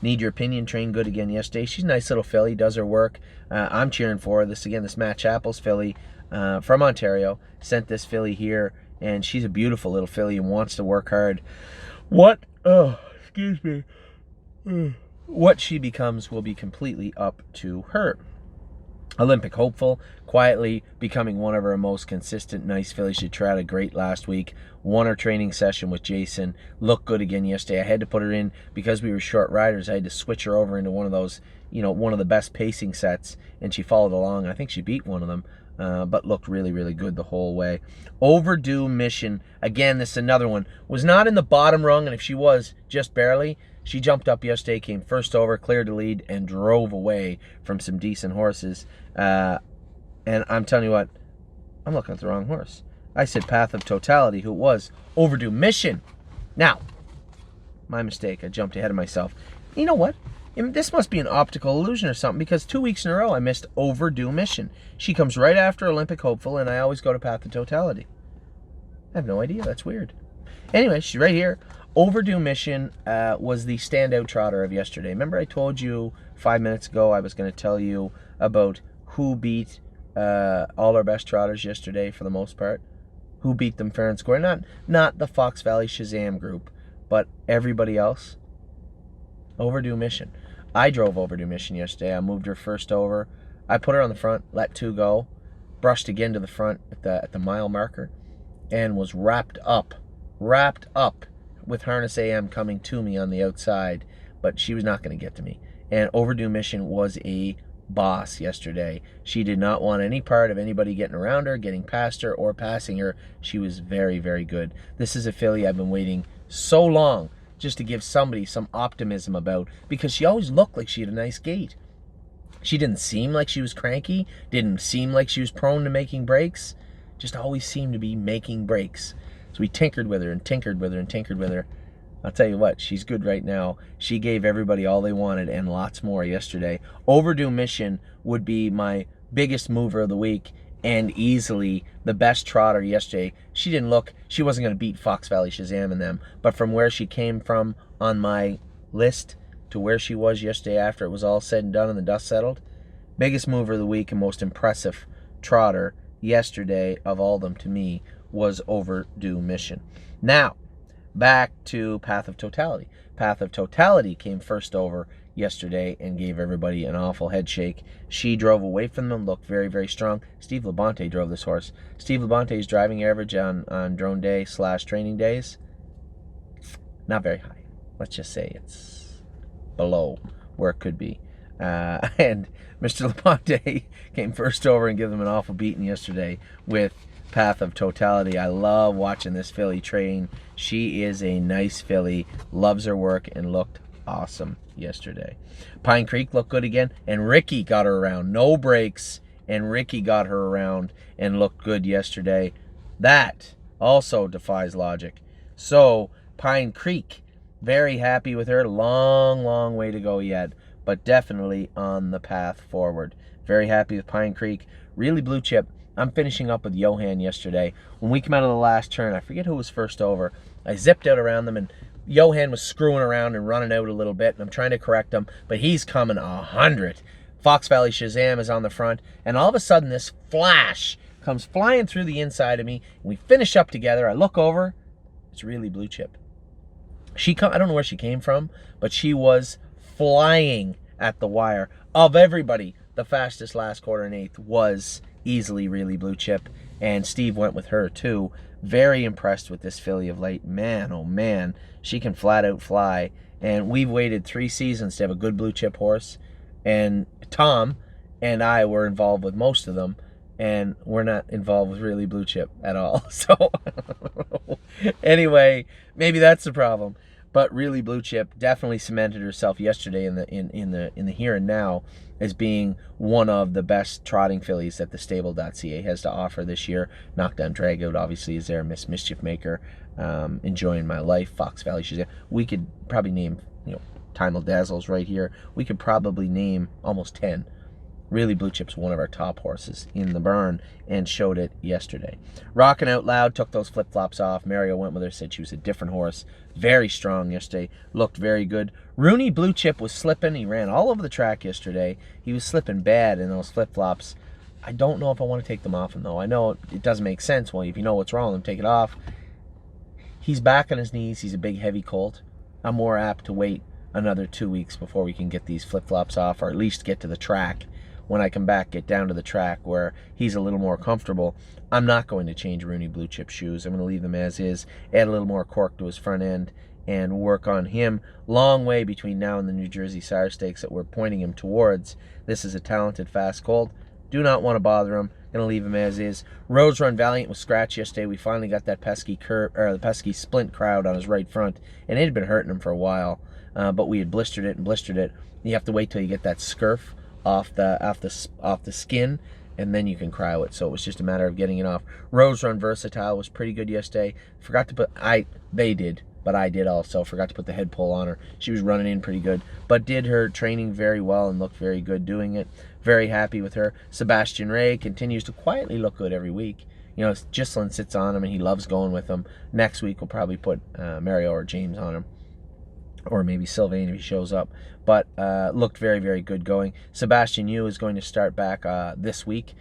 Need Your Opinion trained good again yesterday. She's a nice little filly, does her work. I'm cheering for her. This Matt Chappell's filly from Ontario. Sent this filly here, and she's a beautiful little filly and wants to work hard. What she becomes will be completely up to her. Olympic hopeful, quietly becoming one of our most consistent nice fillies. She trotted great last week. Won her training session with Jason. Looked good again yesterday. I had to put her in because we were short riders. I had to switch her over into one of those, one of the best pacing sets, and she followed along. I think she beat one of them. But looked really good the whole way. Overdue Mission, again, this is another one. Was not in the bottom rung, and if she was, just barely. She jumped up yesterday, came first over, cleared the lead, and drove away from some decent horses. And I'm telling you what, I'm looking at the wrong horse. I said Path of Totality, who it was. Overdue Mission. Now, my mistake. I jumped ahead of myself. You know what? This must be an optical illusion or something, because 2 weeks in a row I missed Overdue Mission. She comes right after Olympic Hopeful, and I always go to Path of Totality. I have no idea. That's weird. Anyway, she's right here. Overdue Mission was the standout trotter of yesterday. Remember I told you 5 minutes ago I was going to tell you about who beat all our best trotters yesterday for the most part? Who beat them fair and square? Not the Fox Valley Shazam group, but everybody else. Overdue Mission. I drove Overdue Mission yesterday. I moved her first over. I put her on the front, let two go, brushed again to the front at the mile marker, and was wrapped up with Harness AM coming to me on the outside, but she was not going to get to me. And Overdue Mission was a boss yesterday. She did not want any part of anybody getting around her, getting past her, or passing her. She was very good. This is a filly I've been waiting so long just to give somebody some optimism about, because she always looked like she had a nice gait. She didn't seem like she was cranky, didn't seem like she was prone to making breaks, just always seemed to be making breaks. So we tinkered with her and tinkered with her and tinkered with her. I'll tell you what, she's good right now. She gave everybody all they wanted and lots more yesterday. Overdue Mission would be my biggest mover of the week and easily the best trotter yesterday. She wasn't going to beat Fox Valley Shazam and them, but from where she came from on my list to where she was yesterday after it was all said and done and the dust settled, biggest mover of the week and most impressive trotter yesterday of all of them to me was Overdue Mission. Now, back to Path of Totality. Path of Totality came first over yesterday and gave everybody an awful head shake. She drove away from them, looked very strong. Steve Labonte drove this horse. Steve Labonte's driving average on drone day / training days, not very high. Let's just say it's below where it could be. And Mr. Labonte came first over and gave them an awful beating yesterday with Path of Totality. I love watching this filly train. She is a nice filly, loves her work, and looked awesome yesterday. Pine Creek looked good again, and Ricky got her around. No breaks, and Ricky got her around and looked good yesterday. That also defies logic. So, Pine Creek, very happy with her. Long way to go yet, but definitely on the path forward. Very happy with Pine Creek. Really blue chip. I'm finishing up with Johan yesterday. When we came out of the last turn, I forget who was first over. I zipped out around them, and Johan was screwing around and running out a little bit, and I'm trying to correct him, but he's coming 100. Fox Valley Shazam is on the front, and all of a sudden this flash comes flying through the inside of me, and we finish up together. I look over. It's really blue chip. I don't know where she came from, but she was flying at the wire. Of everybody, the fastest last quarter and eighth was easily really blue chip, and Steve went with her too. Very impressed with this filly of late. Man, oh man, she can flat out fly, And we've waited 3 seasons to have a good blue chip horse. And Tom and I were involved with most of them, and we're not involved with really blue chip at all. So anyway, maybe that's the problem. But really, blue chip definitely cemented herself yesterday in the here and now as being one of the best trotting fillies that TheStable.ca has to offer this year. Knockdown Dragout obviously is there. Miss Mischief Maker, Enjoying My Life, Fox Valley. She's there. We could probably name, Time Will Dazzle's right here. We could probably name almost 10. Really, Blue Chip's one of our top horses in the burn and showed it yesterday. Rockin' Out Loud took those flip-flops off. Mario went with her, said she was a different horse. Very strong yesterday. Looked very good. Rooney Blue Chip was slipping. He ran all over the track yesterday. He was slipping bad in those flip-flops. I don't know if I want to take them off him, though. I know it doesn't make sense. Well, if you know what's wrong with him, take it off. He's back on his knees. He's a big, heavy colt. I'm more apt to wait another 2 weeks before we can get these flip-flops off, or at least get to the track. When I come back, get down to the track where he's a little more comfortable. I'm not going to change Rooney Blue Chip shoes. I'm going to leave them as is, add a little more cork to his front end, and work on him. Long way between now and the New Jersey Sire Stakes that we're pointing him towards. This is a talented, fast colt. Do not want to bother him. Going to leave him as is. Rose Run Valiant was scratched yesterday. We finally got that pesky the pesky splint crowd on his right front, and it had been hurting him for a while. But we had blistered it. You have to wait till you get that scurf off the skin, and then you can cryo it. So it was just a matter of getting it off. Rose Run Versatile was pretty good yesterday. Forgot to put they did, but I did also. Forgot to put the head pull on her. She was running in pretty good, but did her training very well and looked very good doing it. Very happy with her. Sebastian Ray continues to quietly look good every week. Gislin sits on him and he loves going with him. Next week we'll probably put Mario or James on him, or maybe Sylvain if he shows up. But looked very, very good going. Sebastian Yu is going to start back this week.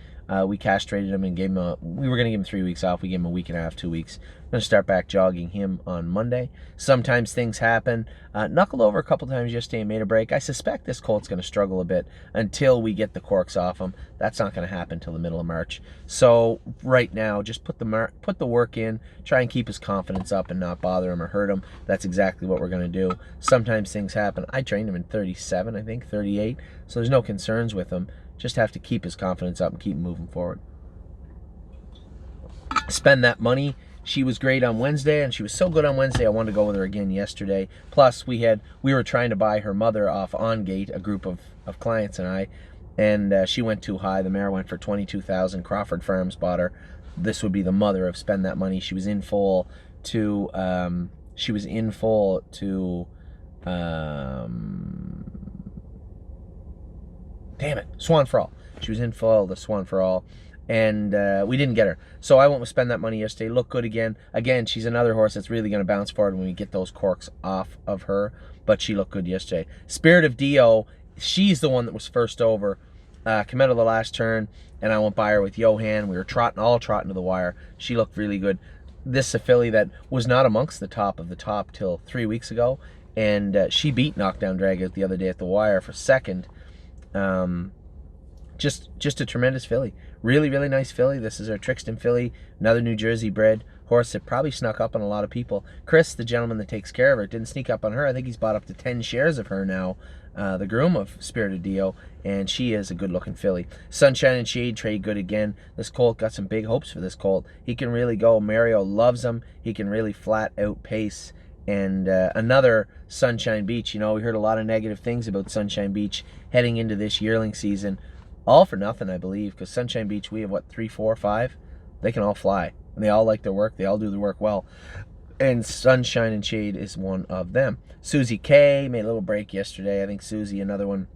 We castrated him and gave him we were going to give him 3 weeks off. We gave him a week and a half, 2 weeks. I'm going to start back jogging him on Monday. Sometimes things happen. Knuckled over a couple times yesterday and made a break. I suspect this colt's going to struggle a bit until we get the corks off him. That's not going to happen until the middle of March. So right now, just put the work in. Try and keep his confidence up and not bother him or hurt him. That's exactly what we're going to do. Sometimes things happen. I trained him in 37, I think, 38. So there's no concerns with him. Just have to keep his confidence up and keep moving forward. Spend that money. She was great on Wednesday, and she was so good on Wednesday, I wanted to go with her again yesterday. Plus, we were trying to buy her mother off On Gate, a group of clients and I, and she went too high. The mare went for $22,000. Crawford Farms bought her. This would be the mother of Spend That Money. She was in full to damn it, Swan for All. She was in full to Swan for All, and we didn't get her. So I went with Spend That Money yesterday. Looked good again. Again, she's another horse that's really going to bounce forward when we get those corks off of her, but she looked good yesterday. Spirit of Dio, she's the one that was first over. Came out of the last turn, and I went by her with Johan. We were all trotting to the wire. She looked really good. This is a filly that was not amongst the top of the top till 3 weeks ago, and she beat Knockdown Dragout the other day at the wire for second. Just a tremendous filly. Really, really nice filly. This is our Trixton filly, another New Jersey bred horse that probably snuck up on a lot of people. Chris, the gentleman that takes care of her, didn't sneak up on her. I think he's bought up to 10 shares of her now, the groom of Spirit of Dio, and she is a good-looking filly. Sunshine and Shade trade good again. This colt got some big hopes for this colt. He can really go. Mario loves him. He can really flat out pace. And another Sunshine Beach. We heard a lot of negative things about Sunshine Beach heading into this yearling season. All for nothing, I believe, because Sunshine Beach, we have, 3, 4, 5? They can all fly. And they all like their work. They all do their work well. And Sunshine and Shade is one of them. Susie K made a little break yesterday. I think Susie, another one,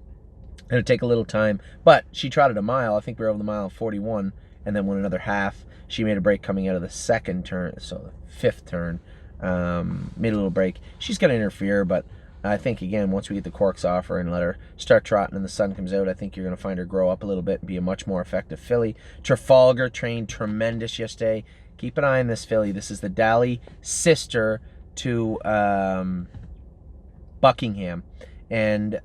going to take a little time. But she trotted a mile. I think we were over the mile 41, and then went another half. She made a break coming out of the second turn, so the fifth turn. Made a little break. She's going to interfere, but I think, again, once we get the corks off her and let her start trotting and the sun comes out, I think you're going to find her grow up a little bit and be a much more effective filly. Trafalgar trained tremendous yesterday. Keep an eye on this filly. This is the Dally sister to Buckingham. And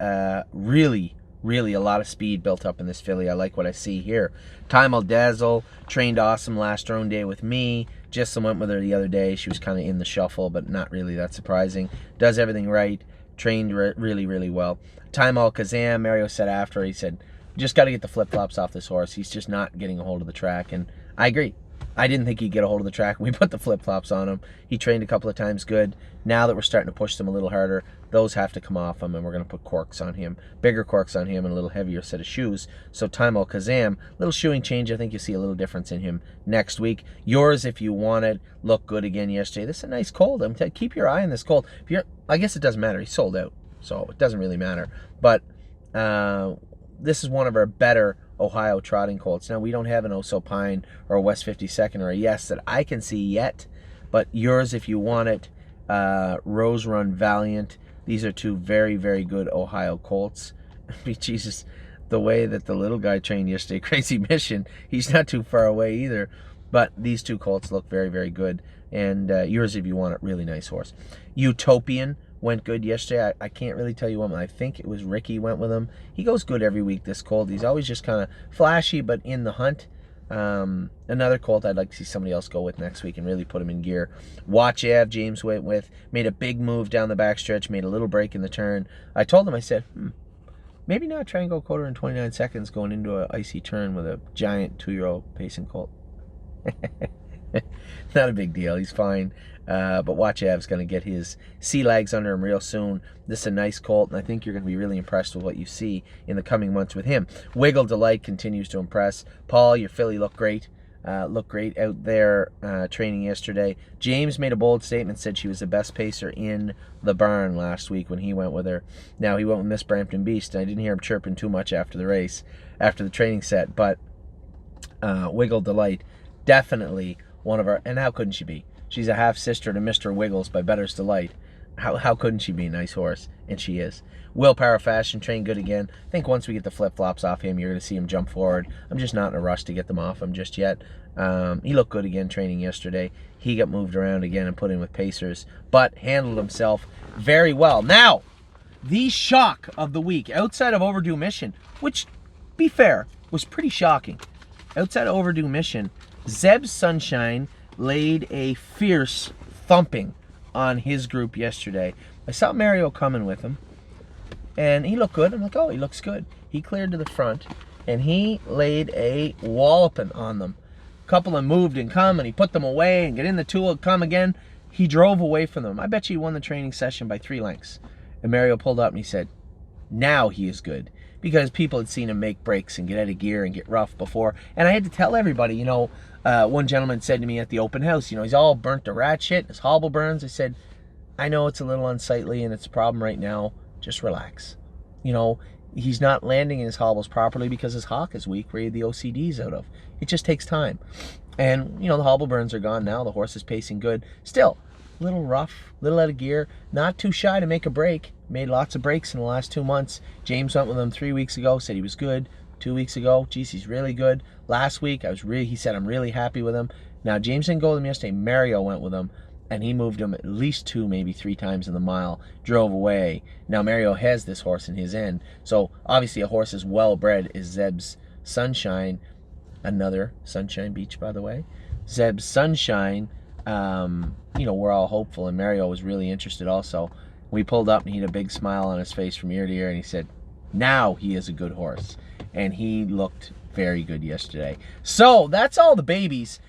really a lot of speed built up in this filly. I like what I see here. Time Will Dazzle trained awesome last roan day with me. Just went with her the other day. She was kind of in the shuffle, but not really that surprising. Does everything right. trained really, really well. Time Al Kazam, Mario said after, he said, just got to get the flip-flops off this horse. He's just not getting a hold of the track. And I agree. I didn't think he'd get a hold of the track. We put the flip-flops on him. He trained a couple of times good. Now that we're starting to push them a little harder, those have to come off him, and we're going to put corks on him, bigger corks on him, and a little heavier set of shoes. So Time Al Kazam, little shoeing change. I think you'll see a little difference in him next week. Yours, if you want it, looked good again yesterday. This is a nice colt. I'm telling you, keep your eye on this colt. I guess it doesn't matter. He's sold out, so it doesn't really matter. But this is one of our better Ohio trotting colts. Now, we don't have an Oso Pine or a West 52nd or a Yes that I can see yet, but yours, if you want it, Rose Run Valiant. These are two very, very good Ohio colts. Jesus, the way that the little guy trained yesterday, Crazy Mission, he's not too far away either. But these two colts look very, very good. And yours, if you want it, really nice horse. Utopian went good yesterday. I can't really tell you when. I think it was Ricky went with him. He goes good every week, this colt. He's always just kind of flashy, but in the hunt. Another colt I'd like to see somebody else go with next week and really put him in gear. Watch Av, James went with. Made a big move down the backstretch. Made a little break in the turn. I told him, I said, maybe not try and go quarter in 29 seconds going into an icy turn with a giant 2-year-old pacing colt. Not a big deal. He's fine. But Watch Av's going to get his sea legs under him real soon. This is a nice colt, and I think you're going to be really impressed with what you see in the coming months with him. Wiggle Delight continues to impress. Paul, your filly looked great. Looked great out there training yesterday. James made a bold statement, said she was the best pacer in the barn last week when he went with her. Now, he went with Miss Brampton Beast, and I didn't hear him chirping too much after the race, after the training set, but Wiggle Delight, definitely one of our, and how couldn't she be? She's a half-sister to Mr. Wiggles by Better's Delight. How couldn't she be a nice horse? And she is. Willpower Fashion, trained good again. I think once we get the flip-flops off him, you're going to see him jump forward. I'm just not in a rush to get them off him just yet. He looked good again training yesterday. He got moved around again and put in with pacers, but handled himself very well. Now, the shock of the week, outside of Overdue Mission, which, be fair, was pretty shocking. Outside of Overdue Mission, Zeb's Sunshine laid a fierce thumping on his group yesterday. I saw Mario coming with him, and he looked good. I'm like, oh, he looks good. He cleared to the front, and he laid a walloping on them. A couple of them moved and come, and he put them away and get in the tool and come again. He drove away from them. I bet you he won the training session by 3 lengths. And Mario pulled up and he said, now he is good. Because people had seen him make breaks and get out of gear and get rough before. And I had to tell everybody, you know, one gentleman said to me at the open house, you know, he's all burnt to rat shit, his hobble burns. I said, I know it's a little unsightly and it's a problem right now. Just relax. You know, he's not landing in his hobbles properly because his hock is weak where he had the OCDs out of. It just takes time. And, you know, the hobble burns are gone now. The horse is pacing good. Still, a little rough, a little out of gear. Not too shy to make a break. Made lots of breaks in the last 2 months. James went with him 3 weeks ago, said he was good. 2 weeks ago, geez, he's really good. Last week, he said, I'm really happy with him. Now, James didn't go with him yesterday. Mario went with him, and he moved him at least 2, maybe 3 times in the mile, drove away. Now, Mario has this horse in his end. So, obviously, a horse as well-bred is Zeb's Sunshine. Another Sunshine Beach, by the way. Zeb's Sunshine, you know, we're all hopeful, and Mario was really interested also. We pulled up, and he had a big smile on his face from ear to ear, and he said, now he is a good horse. And he looked very good yesterday. So, that's all the babies.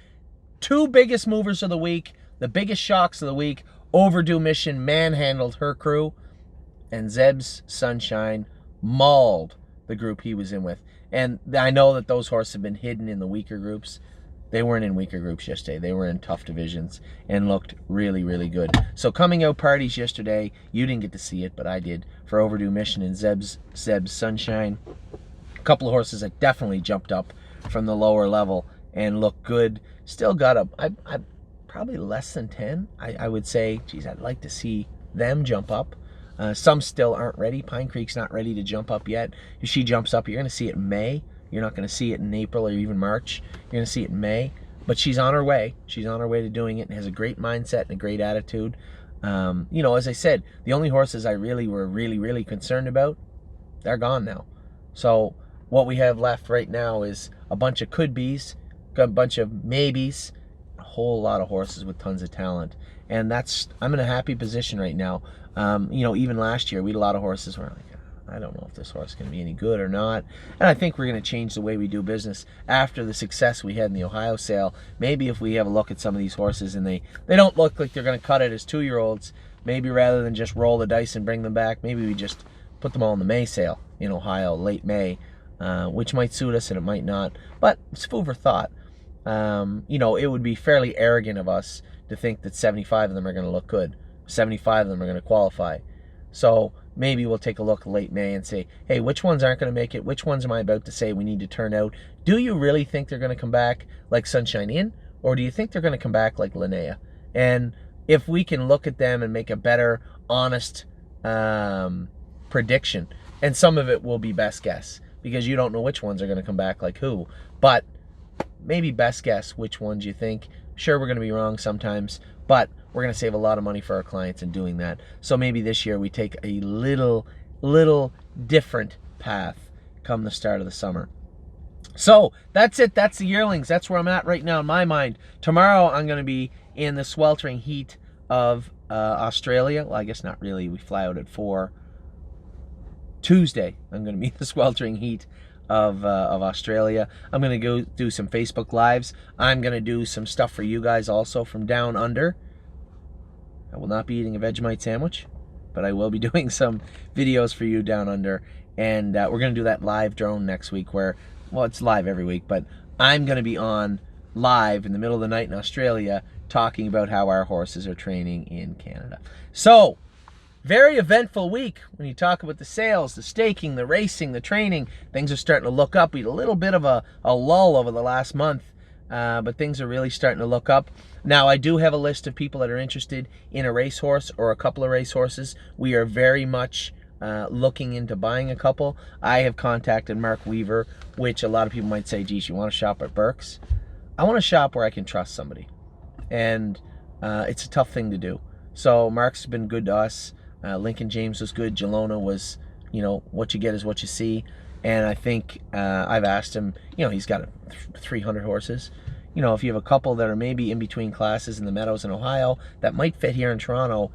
2 biggest movers of the week, the biggest shocks of the week. Overdue Mission manhandled her crew, and Zeb's Sunshine mauled the group he was in with. And I know that those horses have been hidden in the weaker groups. They weren't in weaker groups yesterday. They were in tough divisions and looked really, really good. So coming out parties yesterday, you didn't get to see it, but I did, for Overdue Mission and Zeb's Sunshine. A couple of horses that definitely jumped up from the lower level and looked good. Still got I probably less than 10. I would say, geez, I'd like to see them jump up. Some still aren't ready. Pine Creek's not ready to jump up yet. If she jumps up, you're going to see it in May. You're not going to see it in April or even March. You're going to see it in May. But she's on her way. She's on her way to doing it and has a great mindset and a great attitude. You know, as I said, the only horses I really were really concerned about, they're gone now. So what we have left right now is a bunch of could-be's, a bunch of maybes, a whole lot of horses with tons of talent. And I'm in a happy position right now. You know, even last year, we had a lot of horses where I'm like, I don't know if this horse is going to be any good or not. And I think we're going to change the way we do business after the success we had in the Ohio sale. Maybe if we have a look at some of these horses and they don't look like they're going to cut it as 2-year-olds, maybe rather than just roll the dice and bring them back, maybe we just put them all in the May sale in Ohio, late May, which might suit us and it might not. But it's food for thought. You know, it would be fairly arrogant of us to think that 75 of them are going to look good. 75 of them are going to qualify. So maybe we'll take a look late May and say, hey, which ones aren't going to make it? Which ones am I about to say we need to turn out? Do you really think they're going to come back like Sunshine Inn? Or do you think they're going to come back like Linnea? And if we can look at them and make a better, honest prediction, and some of it will be best guess, because you don't know which ones are going to come back like who, but maybe best guess which ones you think. Sure, we're going to be wrong sometimes, but we're going to save a lot of money for our clients in doing that. So maybe this year we take a little different path come the start of the summer. So that's it. That's the yearlings. That's where I'm at right now in my mind. Tomorrow I'm going to be in the sweltering heat of Australia. Well, I guess not really. We fly out at 4. Tuesday I'm going to be in the sweltering heat of Australia. I'm going to go do some Facebook Lives. I'm going to do some stuff for you guys also from down under. I will not be eating a Vegemite sandwich, but I will be doing some videos for you down under. And we're going to do that live drone next week where, well, it's live every week, but I'm going to be on live in the middle of the night in Australia talking about how our horses are training in Canada. So, very eventful week when you talk about the sales, the staking, the racing, the training. Things are starting to look up. We had a little bit of a lull over the last month, but things are really starting to look up. Now, I do have a list of people that are interested in a racehorse or a couple of racehorses. We are very much looking into buying a couple. I have contacted Mark Weaver, which a lot of people might say, geez, you want to shop at Burke's? I want to shop where I can trust somebody. And it's a tough thing to do. So Mark's been good to us. Lincoln James was good. Gelona was, you know, what you get is what you see. And I think I've asked him, you know, he's got 300 horses. You know, if you have a couple that are maybe in between classes in the Meadows in Ohio that might fit here in Toronto,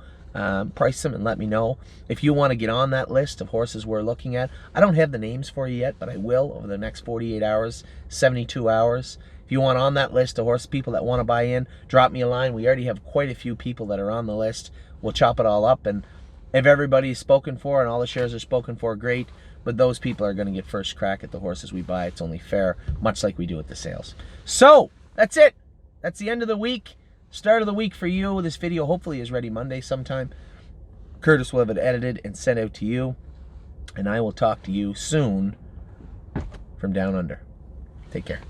price them and let me know. If you want to get on that list of horses we're looking at, I don't have the names for you yet, but I will over the next 48 hours, 72 hours. If you want on that list of horse people that want to buy in, drop me a line. We already have quite a few people that are on the list. We'll chop it all up, and if everybody is spoken for and all the shares are spoken for, great. But those people are going to get first crack at the horses we buy. It's only fair, much like we do at the sales. So, that's it. That's the end of the week. Start of the week for you. This video hopefully is ready Monday sometime. Curtis will have it edited and sent out to you. And I will talk to you soon from down under. Take care.